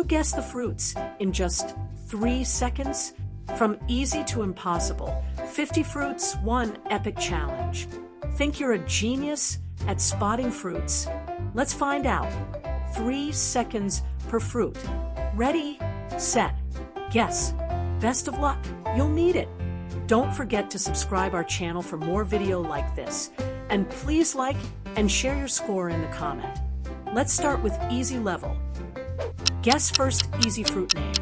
guess the fruits in just 3 seconds? From easy to impossible, 50 fruits, one epic challenge. Think you're a genius at spotting fruits? Let's find out. 3 seconds per fruit. Ready, set, guess. Best of luck, you'll need it. Don't forget to subscribe our channel for more video like this. And please like and share your score in the comment. Let's start with easy level. Guess first easy fruit name.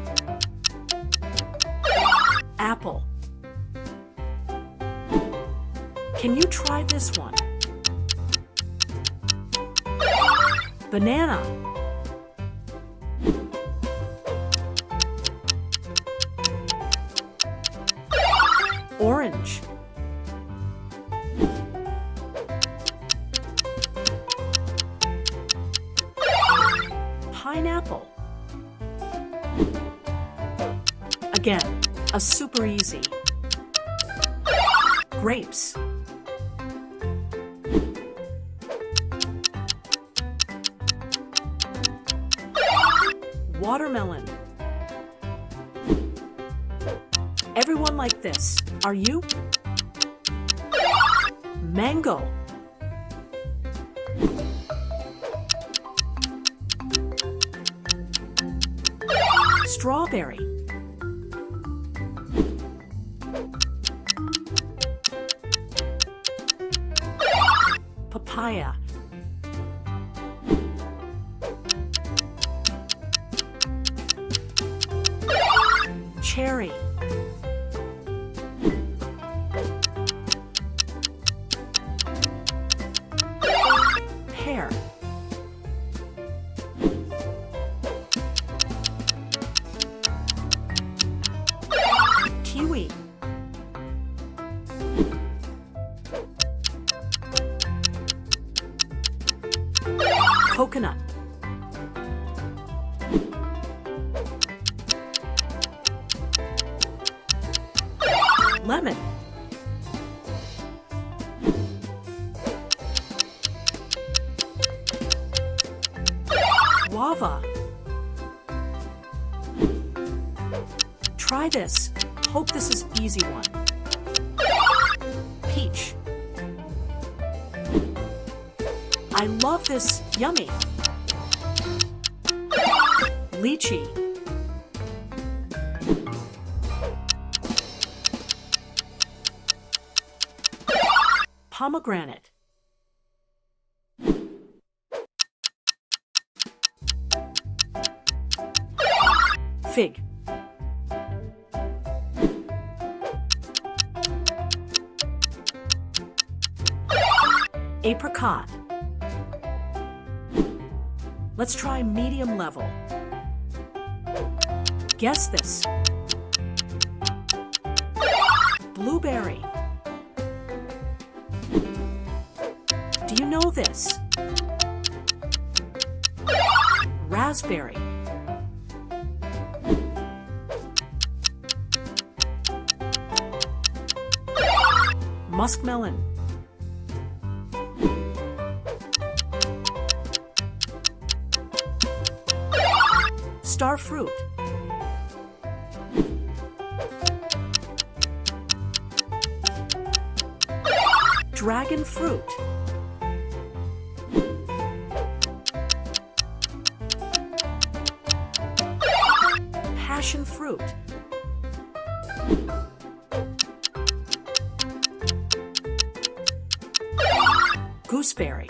Apple. Can you try this one? Banana. Orange. Pineapple. Again, a super easy. Grapes. Watermelon. Everyone like this, are you? Mango. Strawberry. Papaya. Cherry. Pear. Kiwi. Coconut. Lemon. Guava. Try this. Hope this is easy one. Peach. I love this. Yummy. Lychee. Pomegranate. Fig. Apricot. Let's try medium level. Guess this. Blueberry. Do you know this? Raspberry. Muskmelon. Star fruit. Dragon fruit. Passion fruit. Gooseberry.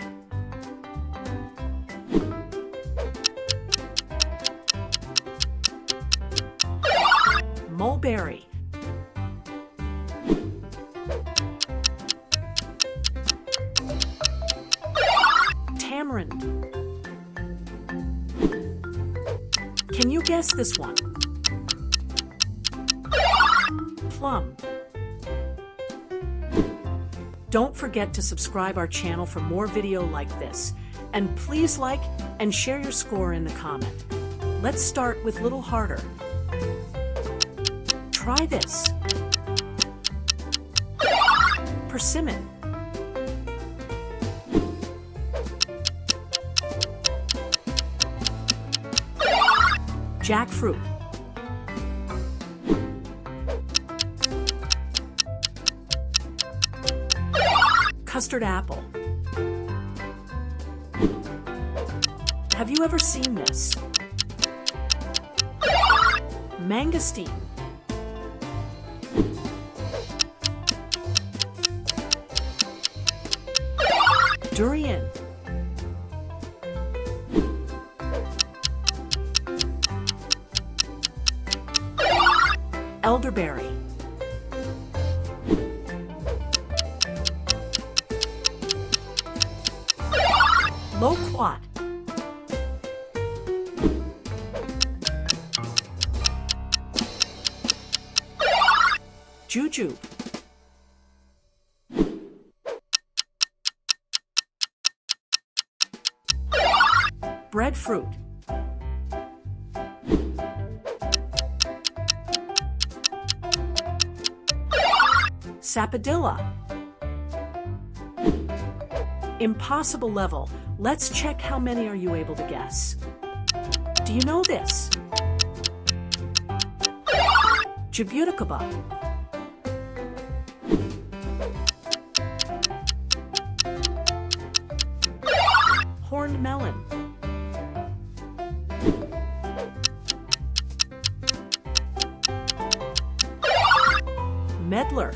Mulberry. Tamarind. Can you guess this one? Plum. Don't forget to subscribe our channel for more video like this. And please like and share your score in the comment. Let's start with little harder. Try this. Persimmon. Jackfruit. Custard apple. Have you ever seen this? Mangosteen. Durian. Elderberry. Loquat. Jujube. Breadfruit. Sapodilla. Impossible level. Let's check how many are you able to guess. Do you know this? Jabuticaba. Horned melon. Medlar.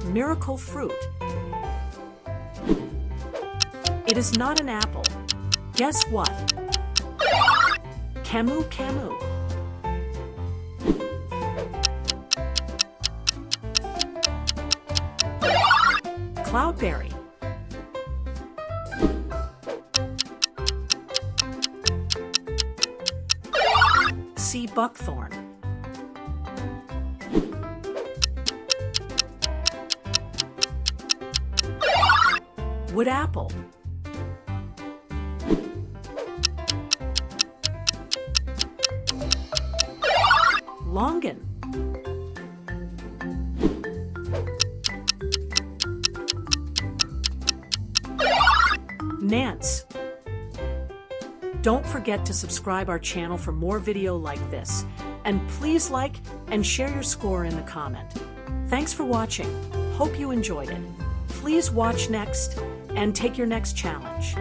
Miracle fruit. It is not an apple. Guess what? Camu camu. Cloudberry. Sea buckthorn. Wood apple. Longan. Nance. Don't forget to subscribe our channel for more video like this, and please like and share your score in the comment. Thanks for watching. Hope you enjoyed it. Please watch next and take your next challenge.